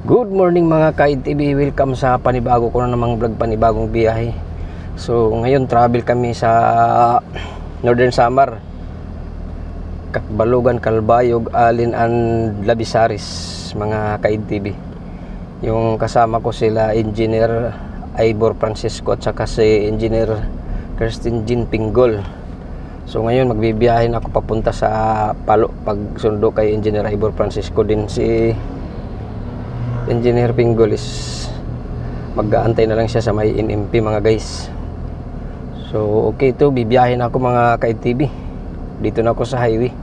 Good morning mga ka-IDTV, welcome sa panibago ko na namang vlog, panibagong biyahe. So ngayon travel kami sa Northern Samar, Katbalogan, Calbayog, Alin and Labisaris mga ka-IDTV. Yung kasama ko sila Engineer Ivor Francisco at saka si Engineer Kirsten Jean Pinggol. So ngayon magbibiyahin ako papunta sa Palo, pagsundo kay Engineer Ivor Francisco. Din si Engineer Pinggol is mag-aantay na lang siya sa may NMP mga guys. So okay, ito bibiyahin ako mga ka-IDTV. Dito na ako sa highway.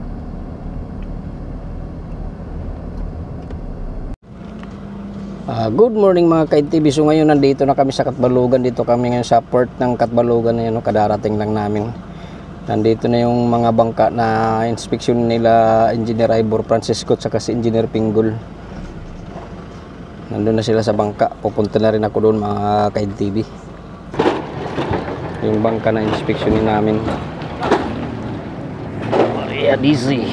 Good morning mga ka-IDTV. So ngayon nandito na kami sa Katbalogan. Dito kami ngayon sa port ng Katbalogan na yun, kadarating lang namin. Nandito na yung mga bangka na inspeksyon nila Engineer Ivor Francisco at saka si Engineer Pinggol. Nandun na sila sa bangka. Pupunta na rin ako doon mga ka-IDTV. Yung bangka na inspeksyonin namin. Maria Dizzy.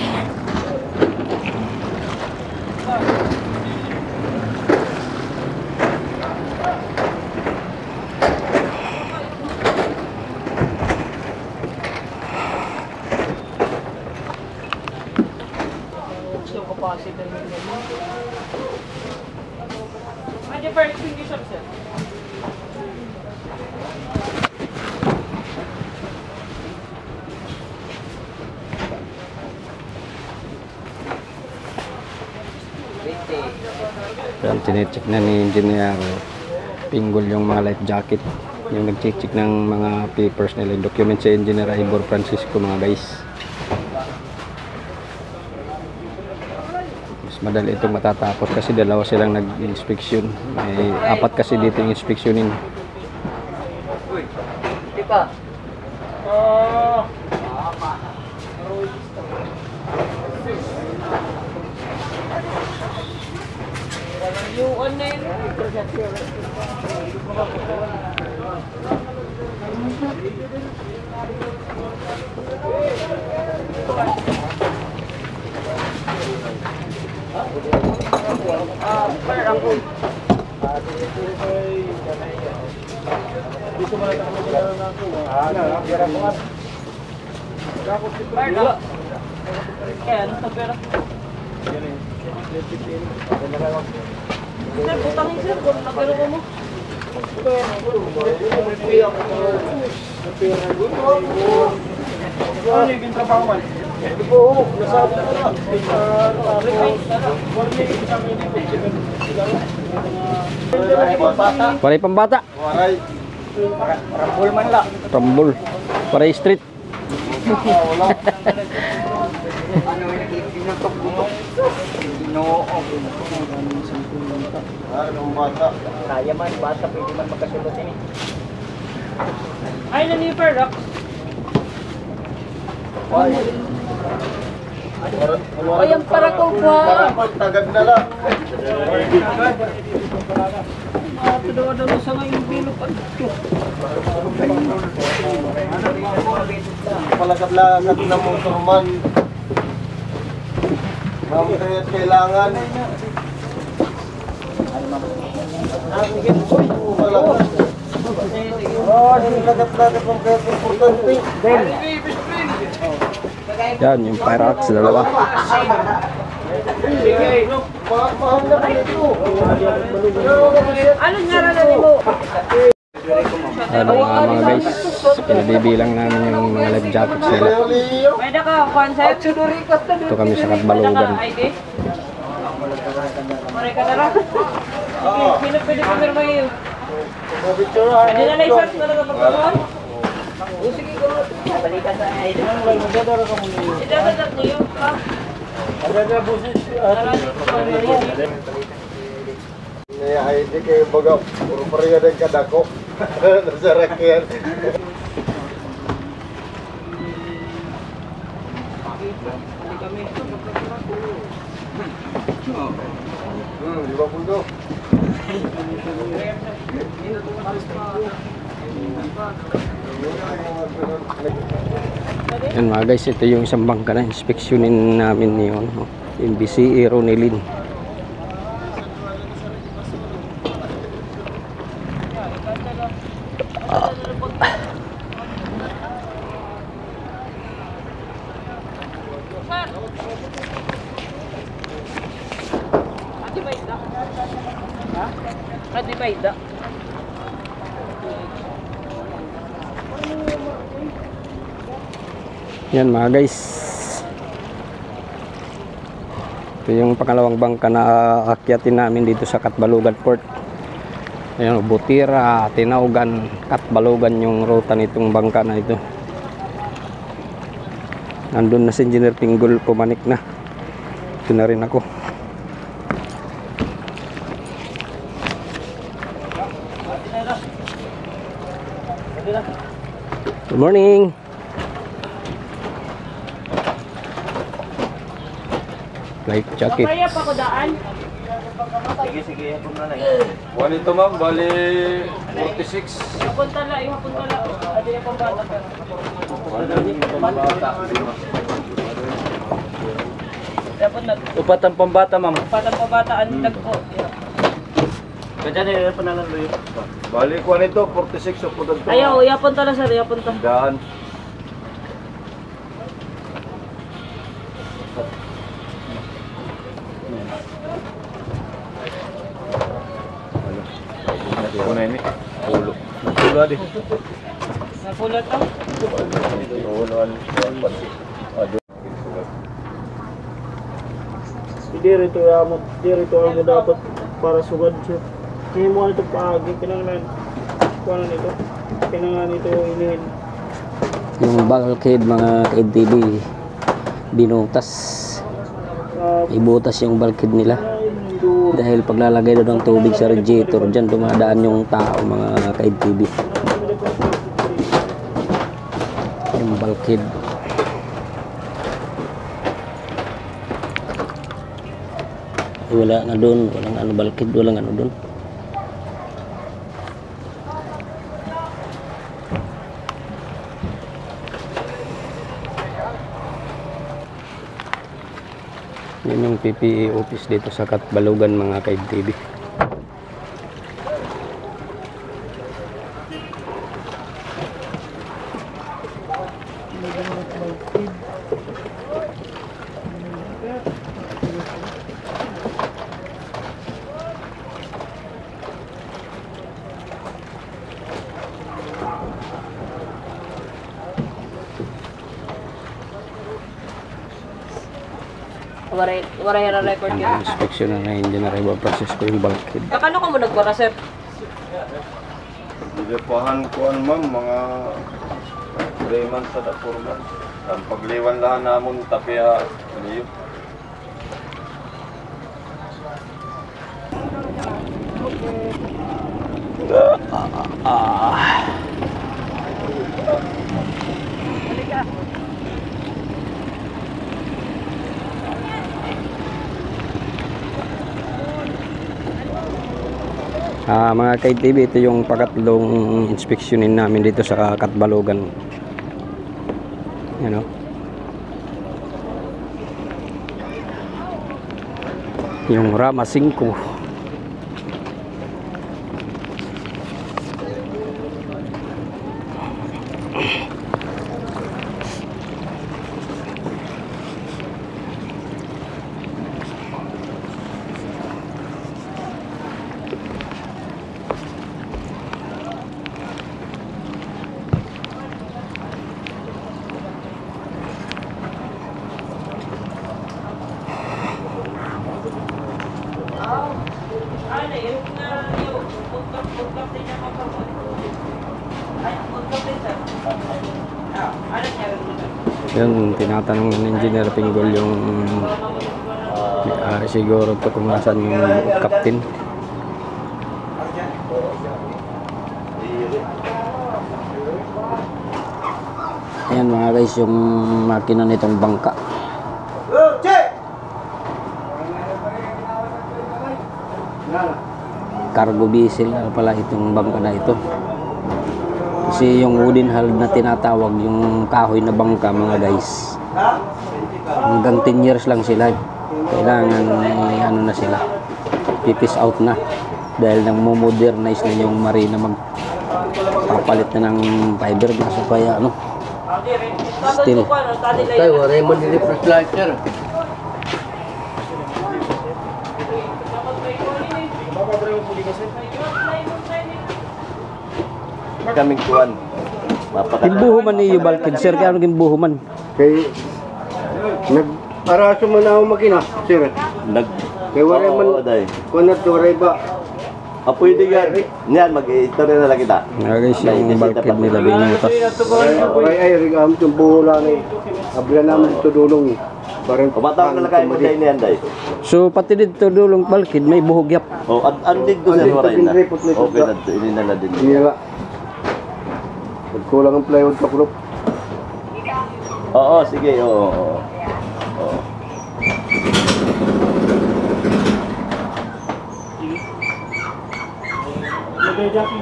Yan, tine-check na ni Engineer Pinggol yung mga life jacket, yung nag-check ng mga papers nila, document sa Engineer Ivor Francisco mga guys. Mas madali itong matatapos kasi dalawa silang nag-inspection. May apat kasi dito yung inspeksyonin. Paray pambata. Rambol man la. Rambol. Paray street. Kaya man, bata, pwede man magkasulot ini. Ay, naniper, Rock. Ay, ang para ko ba? Tagad na lang. Tudawa mo sa ngayon bilo pa. Palagab-lagab na motor man. Kaya't kailangan. Lagab-lagab ang kaya't importante. Yan yung fire axe dalawa. Ano naralan mo? Ano mga guys, pinabibilang namin yung mga life jackets nila. Pwede ka, concept. Ito kami sa Katbalogan. Maray ka na lang. Sige, pwede pumirma yun. Pwede na license na lang pagkakuhan? Sige ko. Balikan sa ID. Idadadat niyo, ha? Ada busis. Ini ID kayak baga puro pareha din kadako. Sa rakyan. Lima puluh. Yan mga guys, ito yung isang bangka na inspeksyonin namin yun, yung BCE Ronelin. paida. Ha? Di paida. Yan mga guys. Ito yung pangalawang bangka na aakyatin namin dito sa Katbalogan Port. Ayan, Butira, Tinaugan, Katbalogan yung ruta nitong bangka na ito. Nandun na si Engineer Pinggol, pumanik na. Ito na rin ako. Good morning. Life jacket. Kaya pa ko daan. Sige, ako na lang. One ito ma'am, bali 46. Hapon tala, hapon tala. Adi na pambata. Hapon na. Upat ang pambata, ma'am. Patang pambata, ang tagpo. Kaya nila pa nalang luyo. Bali ko nito 46 o pudad to. Ayaw, yapon tala sir, yapon ta. Daan. Ako na ini. Ulo. Ulo adi. Napulot to. Ulo. Dito amo dapat para sugad siya. Kaya mo ito paagi, kinangan nito. Kinangan nito inihin. Yung bulkhead mga ka-NTB binutas. Ibutas yung bulkhead nila. Dahil paglalagay doon ng tubig sa radiator, dyan dumadaan yung tao mga ka-NTB. Yung bulkhead. Wala nga doon, walang ano bulkhead, walang ano doon. Yan yung PPE office dito sa Katbalogan mga ka-NTB. Waray na record yun. Inspection na Engineer Ibor Francisco yung bulkhead. Kakano ka mo nagwara sir? Bigapahan ko ma'am, mga 3 months at 4 months. Ang pagliwan lahan namon tapia liyo. Mga ka-NTB, ito yung pangatlong inspeksyonin namin dito sa Katbalogan. Yan o. Yung Rama 5. Yun, tinatanong ng Engineer Pinggol yung may-ari siguro to kung nasan yung captain. Ayan mga guys, yung makina nitong bangka. Cargo vessel pala itong bangka na ito. Kasi yung wooden hull na tinatawag, yung kahoy na bangka mga guys, hanggang 10 years lang sila. Kailangan ano na sila, pipis out na. Dahil nang modernize na yung marina, magpapalit na ng fiberglass o kaya ano. Still. Tayo, waray mo nilip na slicer. huli ka sir. Kaming kuwan. Gimbuho man niyo balkid sir, kaya ano gimbuho man? Kay nag-araso man ako makina, sir. Kay waray man, day. kung nato waray ba, Pwede yan. Yan, mag-istorya na lang kita. Guys, yung balkid nila binutas. waray ay rigam itong buho lang eh. Abla naman ito dulong eh. Parang Kumatawag na lang kayo mo day niyan, day. So pati dito dulong balkid may buhogyap. O, andin ko sa Andito, waray na. pinrepot na ito. Okay na, ininala din. Hindi nga. Nagkulang ang plywood ka kulop. Oo, sige, oo. Lagay Jackie.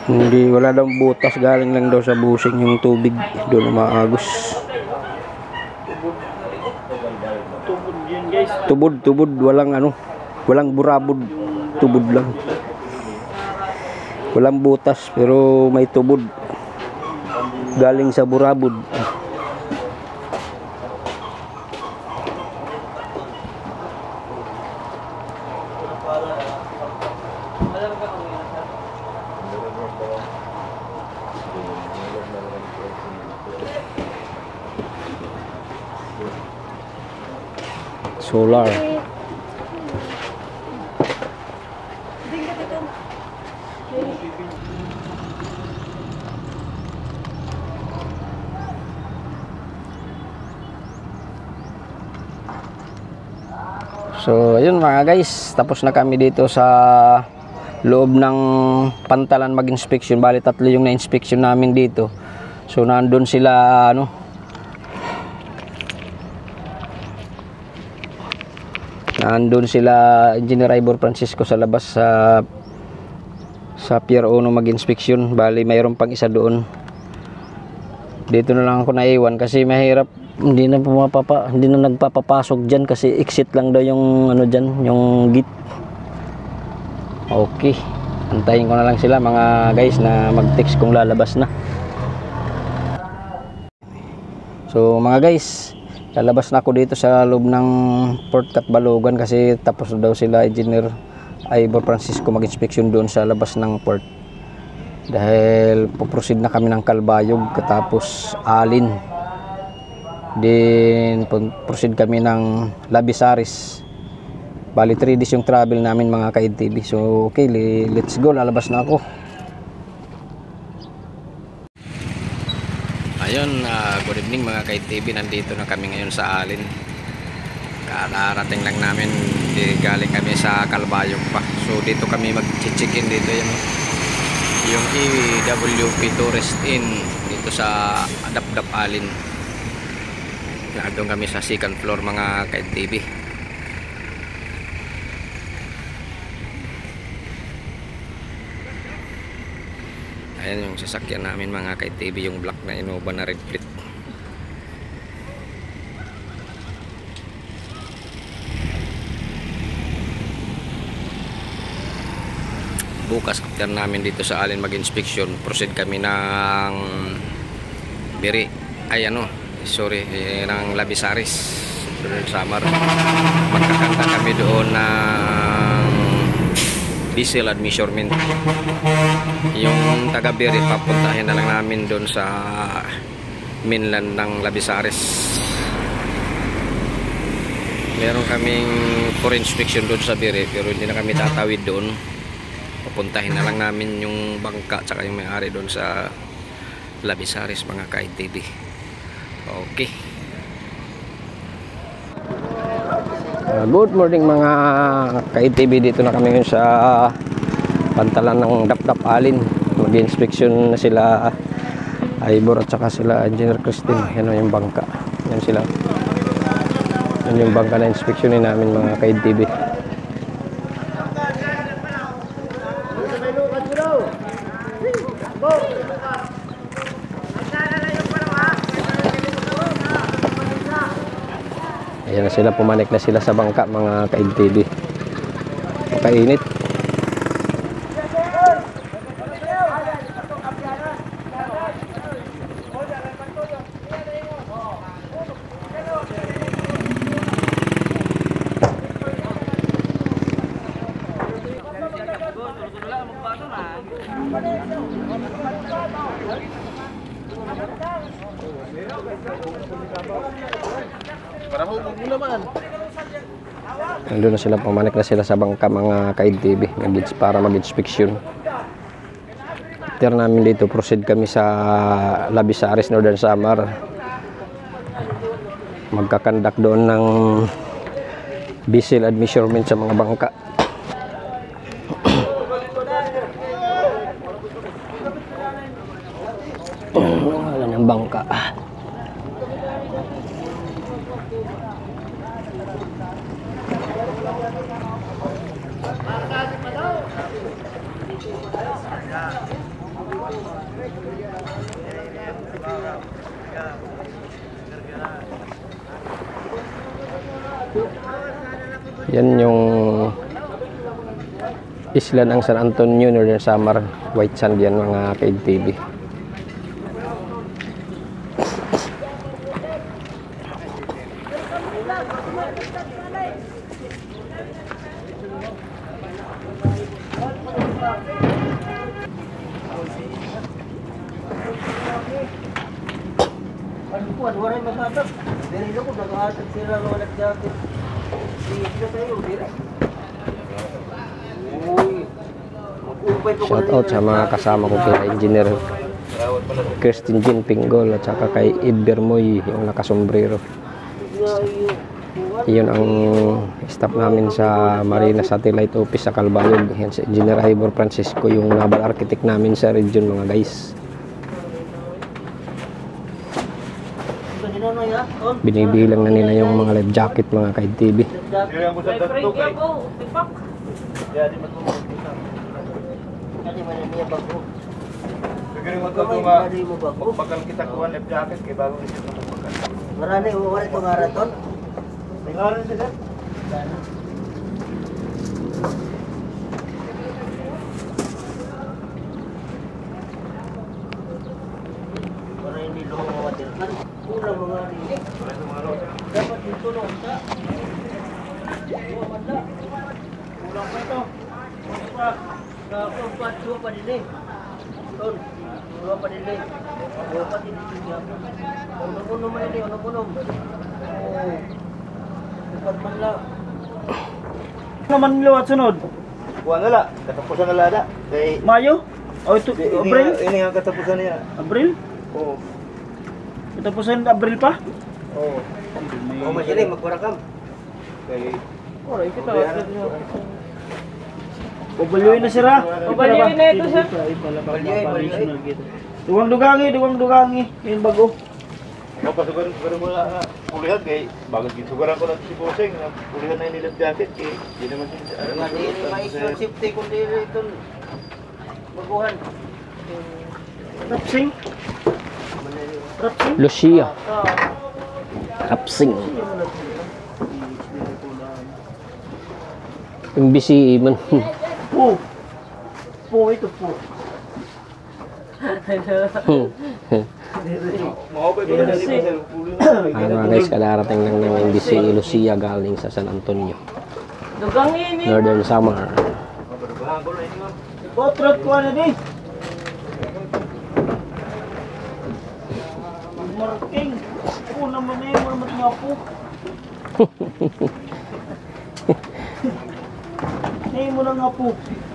Hindi, wala daw butas, galing lang daw sa busing yung tubig. Doon maagos. Tubod yun guys. Tubod, walang ano, walang burabod. Tubod lang. Walang butas, pero may tubod. Galing sa burabod. Solar. So, ayun mga guys, tapos na kami dito sa loob ng pantalan mag-inspection. Bali, 3 yung na-inspection namin dito. So, nandun sila, nandun sila Engineer Ivor Francisco sa labas sa Pier 1 mag-inspection. Bali, mayroon pang isa doon. Dito na lang ako naiwan kasi mahirap. Hindi na nagpapapasok dyan kasi exit lang daw yung dyan, yung gate. Okay, antayin ko na lang sila mga guys na mag-text kung lalabas na. So mga guys, lalabas na ako dito sa loob ng Port Catbalogan kasi tapos daw sila Engineer Ivor Francisco mag-inspection doon sa labas ng port. Dahil puproceed na kami ng Calbayog katapos Alin. Then proceed kami ng Labisaris. Bali 3 days yung travel namin mga ka-INTV. So okay, let's go, lalabas na ako. Ayun, good evening mga ka-INTV. Nandito na kami ngayon sa Alin. Kakarating lang namin, galing kami sa Calbayog pa. So dito kami mag-check-in dito yung EWP Tourist Inn dito sa Dapdap Alin. Doon kami sa second floor mga ka-INTV. Ayan yung sasakyan namin mga ka-INTV, yung black na Innova na red plate. Bukas after namin dito sa Alin mag-inspection, proceed kami ng Biri, ng Labisaris summer. Magkakanta kami doon ng diesel and measurement. Yung taga Biri papuntahin na lang namin doon sa mainland ng Labisaris. Meron kaming for inspection doon sa Biri pero hindi na kami tatawid doon. Papuntahin na lang namin yung bangka tsaka yung may-ari doon sa Labisaris mga ka-INTV. Okay. Good morning mga ka-INTV. Dito na kami ngayon sa pantalan ng Dapdap Alin. Mag-inspection na sila Ivor at saka sila Engineer Christine. Yan yung bangka. Yan sila. Yan yung bangka na inspeksyonin namin mga ka-INTV. Ayan na sila, pumanik na sila sa bangka mga ka-INTV. Makainit. Nandun na sila, pamanik na sila sa bangka mga ka-INTV para mag-inspection. After namin dito, proceed kami sa Labisaris, Northern Samar. Magkakandak doon ng vessel and measurement sa mga bangka. Wala ng bangka. Yan yung isla ng San Antonio, Northern Samar, white sand yan mga ka-INTV. Shout out sa mga kasama ko kay Engineer Kirsten Jean Pinggol at saka kay Iber Moy, yung nakasombrero. Iyon ang staff namin sa Marina Satellite Office sa Calbayog. Yan si Engineer Ivor Francisco, yung naval architect namin sa region mga guys. Binibilang na nila yung mga life jacket mga ka-INTV. Magpakal kita kuha life jacket kay bagong isip na magpakal. Marami, wala itong marathon? May ngaran sila? Para hindi lumawatir kan, kulang mga rin. Dapat dito no, sa kulang pa ito. Dua pa din eh. Ton, dua pa din eh. Dua pa din dito. Unom man ini, unom. Oh. Dapat man lang. Naman liwat sunod. Kuha na la, katapusan na lada. Kay Mayo? Oh, ito Abril? Ini ang katapusan niya. Abril? Oo. Katapusan Abril pa? Oo. Oh, masiling magparakam. Kay Oray kita. Ubalyoy na sira. Ubalyoy na ito, sir. Ubalyoy. Dugang-dugangi. Yung bago. mapasugaran mo na pulihan kay bago gisugaran ko na si Boseng na pulihan na yung life jacket kay di naman siya Nga di ma-issue safety kundi ito baguhan. Rapsing? Rapsing? Lucia. Rapsing. Yung BCE man. Po. Po ito po. Mga guys, kadarating lang ng BCE Lucia galing sa San Antonio, Dugang ini. Northern Samar. Potrat ko na di. Marking. Po naman na yung marmat nga po. Ngayon mo na nga po.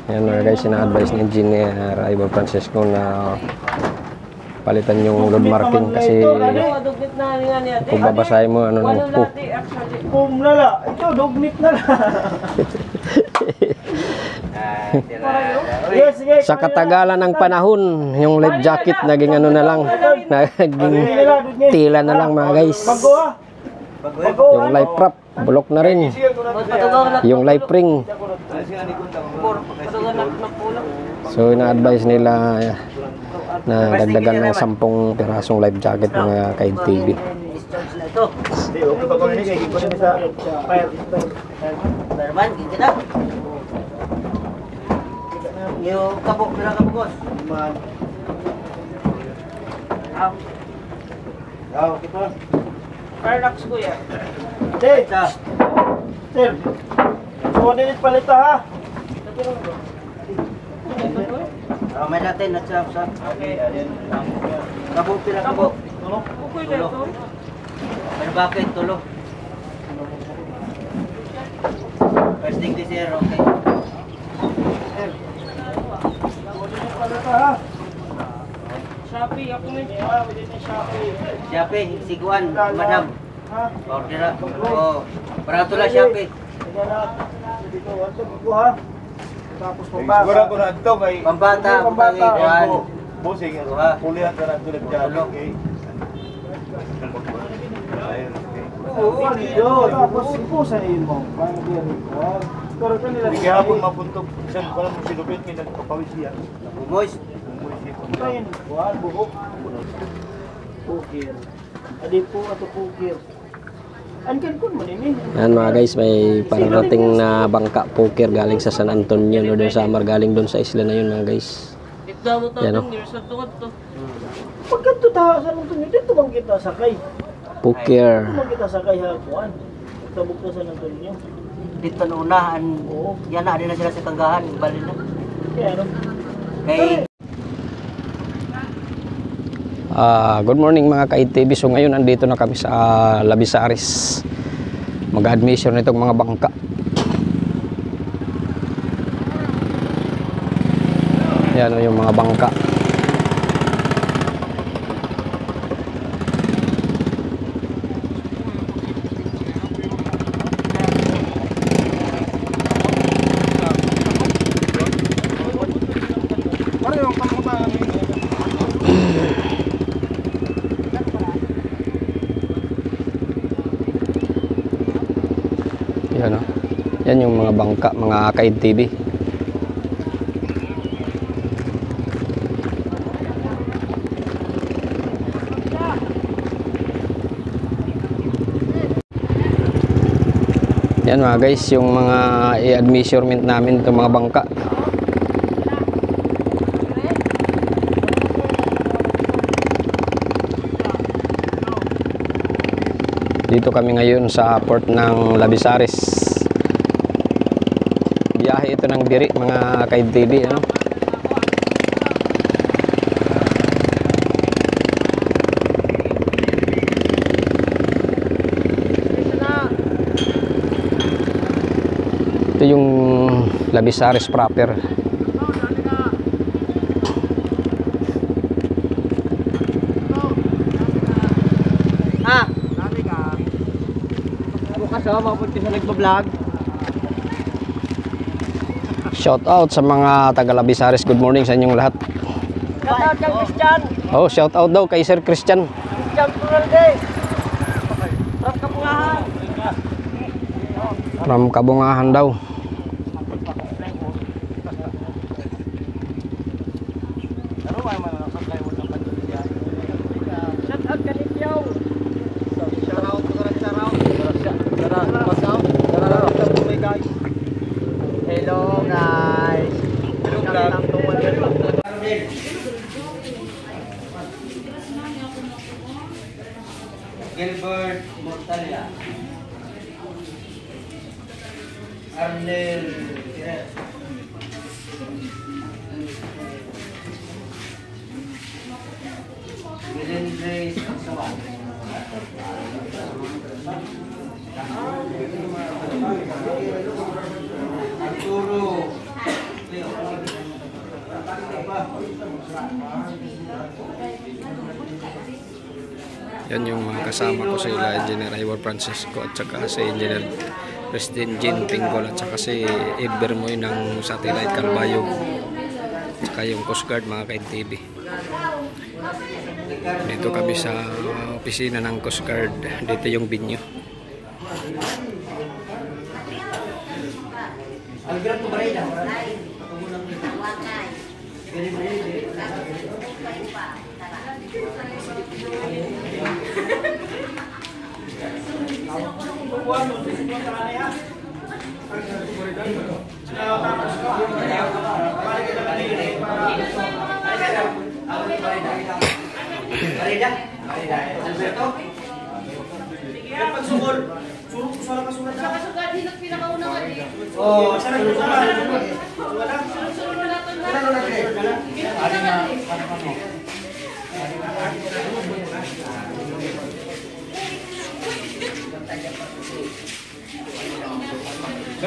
Yan mga guys, ina-advise ni Engineer Ivor Francisco na palitan yung road marking kasi kung babasahin mo ano nang po. Pum na la. Ito, dugnit na la. Yes, sige. Sa katagalan ng panahon, yung life jacket naging ano na lang, naging tila na lang mga guys. Bago ah. Yung life prop, bulok na rin. Yung life ring. So ina-advise nila na dagdagan ng 10 pirasong life jacket mga ka-INTV. Hindi, okay pa ko na kay gibo na sa fire stone. Berman, gid na. Yung kabok pila ka boss. Man. Kita. Parallax ko yan. Sir. Sir. So, dinit palita ha. May natin na sa okay. Kabok pila kabok. Okay na ito. May bakit tulo. First thing this year, okay. Shopee, ako may Shopee, siguan, madam. Order na. Oh, barato lang Shopee. Siguro ko na ito kay Pambata, pangikuan. Bossing, Duha. pulihan ka na ito nagdialog kay. Ayun, okay. Tapos ipusahin mo. Pero kanila Hindi hapon mapuntok. Isang ko lang mo sinupit, may nagpapawis siya. Umoys. tayo ni kuan buhok. Pukir. Adi po ato pukir. Ankan kun man ini. Yan mga guys, may pararating na bangka poker galing sa San Antonio, Northern Samar, galing doon sa isla na yun mga guys. Ito mo Yan, tatong years sa tukod to. Pagkanto ta sa nung tunyo dito bang kita sakay. Poker. Bang kita sakay ha kuan. Tabuk ta sa nung tunyo. Dito na unahan. Yan na, na sila sa kanggahan. Bali na. Kaya ano? Kay Good morning mga ka-ITV. So ngayon andito na kami sa Labisaris. Mag-admission nitong mga bangka. Yan o yung mga bangka. Yan o. Yan yung mga bangka, mga ka-ITV. Yan mga guys, yung mga i-admeasurement namin itong mga bangka. Dito kami ngayon sa port ng Labisaris. Biyahe ito ng Biri mga ka-ITV, ano? Ito yung Labisaris proper. Shout out sa mga taga Labisaris. Good morning sa inyong lahat. Shout out kang Christian. Oh, shout out daw kay Sir Christian. Christian Puralde. From Kabungahan. From Kabungahan daw. Shout out kanityaw. Hello guys. Gilbert Mortalia. Arnel Tires. Melendres Aksawan. Arturo Leo. Yan yung mga kasama ko sila, Engineer Ivor Francisco at saka si Engineer Christine Jean Pinggol at saka si Ed Bermoy ng Satellite Calbayog at saka yung Coast Guard mga ka-ITV. Dito kami sa opisina ng Coast Guard. Dito yung venue. Alberto Barreda. Alberto. Pagsugol. Surok ko sa kasugat. Sa kasugat hinot pinakauna nga di. Oh, sa kasugat. Sunod na naton na. Ano na dire? Ari na. Ano? Yan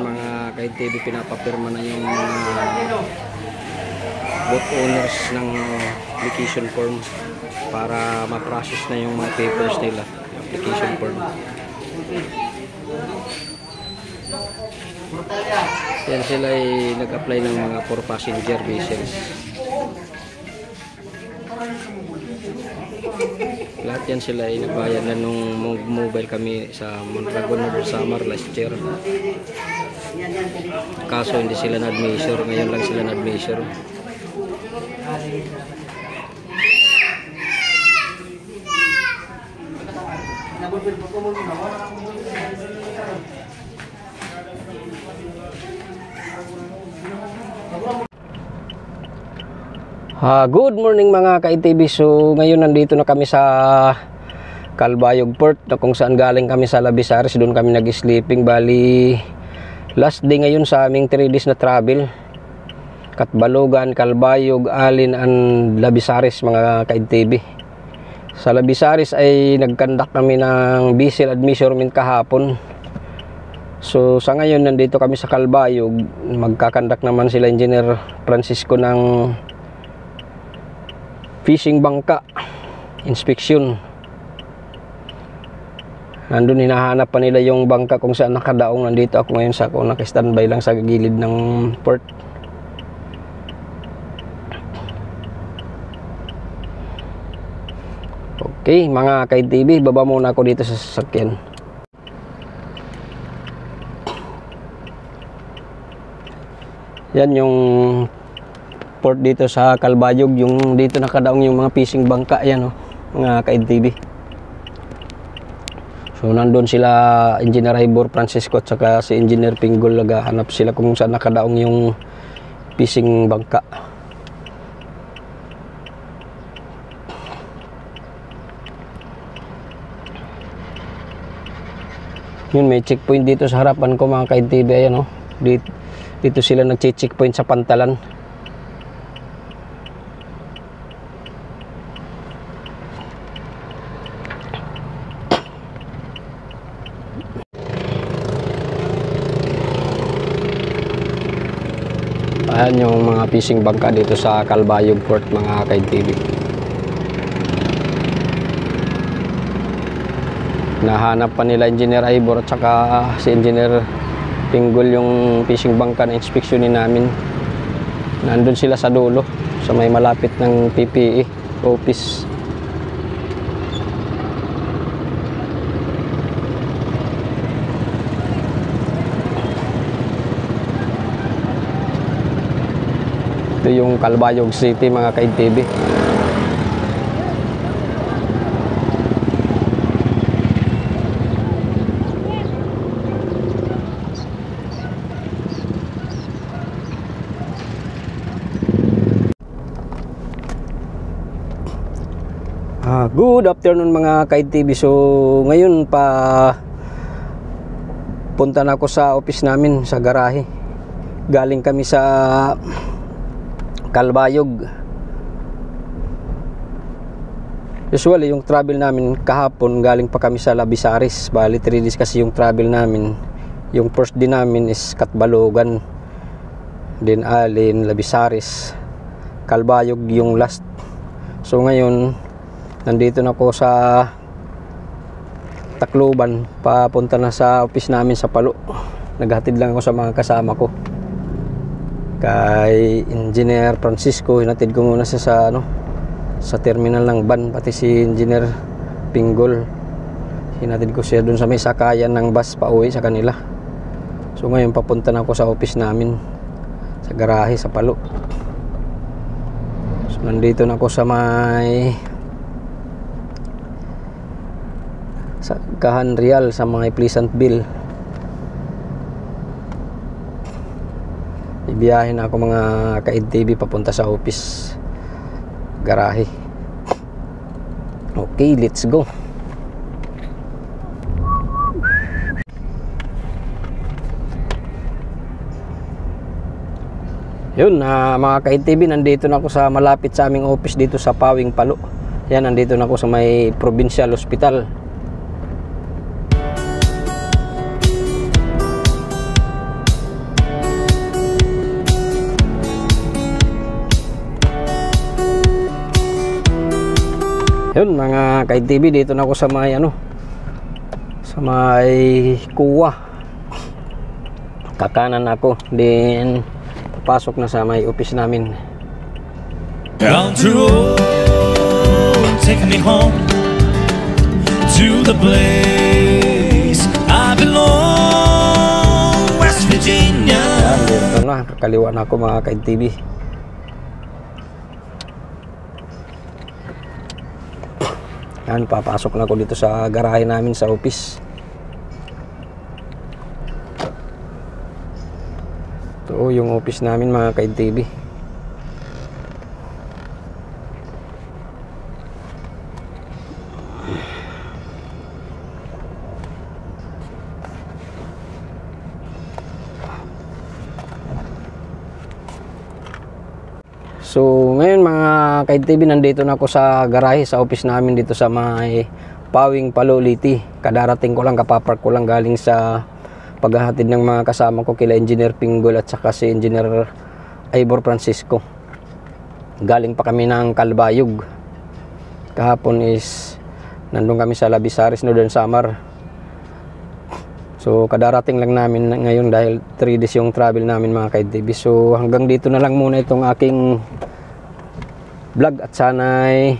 mga ka-NTV, pinapapirma na yung mga boat owners ng application form para ma-process na yung mga papers nila, application form. Yan sila ay nag-apply ng mga 4 passenger vessels. Lahat yan sila ay nagbayad na nung mobile kami sa Mondragon North Samar last year. Kaso hindi sila nag-measure, ngayon lang sila nag-measure. Good morning mga ka-NTV. So ngayon nandito na kami sa Calbayog Port, na kung saan galing kami sa Labisares. Doon kami nag-sleeping. Bali last day ngayon sa aming 3 days na travel. Catbalogan, Calbayog, Alin and Labisares mga ka-NTV. Sa Labisares ay nagkandak kami ng vessel admeasurement kahapon. So sa ngayon nandito kami sa Calbayog. Magkakandak naman sila Engineer Francisco ng fishing bangka inspection. Nandun hinahanap pa nila yung bangka kung saan nakadaong. Nandito ako ngayon sa naka-standby lang sa gilid ng port. Okay mga ka-NTV, baba muna ako dito sa sasakyan. Yan yung port dito sa Calbayog, yung dito nakadaong yung mga fishing bangka yan, oh, mga ka-NTV. So nandun sila Engineer Ivor Francisco at saka si Engineer Pinggol, naghahanap sila kung saan nakadaong yung fishing bangka. Yun, may checkpoint dito sa harapan ko mga ka-NTV, ayan, oh. Dito sila nag-checkpoint sa pantalan. Ayan yung mga fishing bangka dito sa Calbayog Port mga ka-NTV. Nahanap pa nila Engineer Ivor at saka si Engineer Pinggol yung fishing bangka na inspeksyonin namin. Nandun sila sa dulo, sa may malapit ng PPE office. Ito yung Calbayog City mga ka-NTV. Good afternoon mga ka-NTV. So ngayon pa punta na ako sa office namin sa garahe. Galing kami sa Calbayog. Usually yung travel namin kahapon, galing pa kami sa Labisares. Bali 3 days kasi yung travel namin. Yung first day namin is Catbalogan, then Alin, Labisares, Calbayog yung last. So ngayon nandito na ako sa Tacloban, papunta na sa office namin sa Palo. Naghatid lang ako sa mga kasama ko. Kay Engineer Francisco, hinatid ko muna siya sa terminal ng van, pati si Engineer Pinggol. Hinatid ko siya dun sa may sakayan ng bus pa uwi sa kanila. So ngayon papunta na ako sa office namin sa garahe sa Palo. So nandito na ako sa may sa Kahan Real sa mga Pleasantville. Ibiyahin ako mga ka-NTV papunta sa office garahe. Okay, let's go. Yun, mga ka-NTV, nandito na ako sa malapit sa aming office dito sa Pawing Palo. Yan, nandito na ako sa may Provincial Hospital. Yun, mga ka-NTV, dito na ako sa may sa may kuwa. Kakanan ako, then pasok na sa may office namin. Country road, take me home to the place I belong, West Virginia. Yan, dito na, kakaliwa na ako mga ka-NTV. Yan, papasok na ako dito sa garahe namin sa office. Ito yung office namin mga ka-NTV. So ngayon mga ka-NTV, nandito na ako sa garahe sa office namin dito sa may Pawing Palo, Liti. Kadarating ko lang, kapapark ko lang galing sa paghahatid ng mga kasama ko kila Engineer Pinggol at saka si Engineer Ivor Francisco. Galing pa kami ng Calbayog. Kahapon is nandun kami sa Labisaris, Northern Samar. So kadarating lang namin ngayon dahil 3 days yung travel namin mga ka-NTV. So hanggang dito na lang muna itong aking vlog at sana'y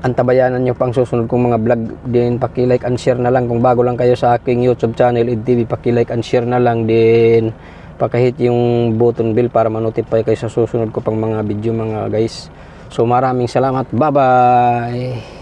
antabayanan nyo pang susunod kong mga vlog. Din paki-like and share na lang kung bago lang kayo sa aking YouTube channel NTV, paki-like and share na lang, din paki-hit yung button bell para ma-notify kayo sa susunod ko pang mga video mga guys. So maraming salamat, bye bye.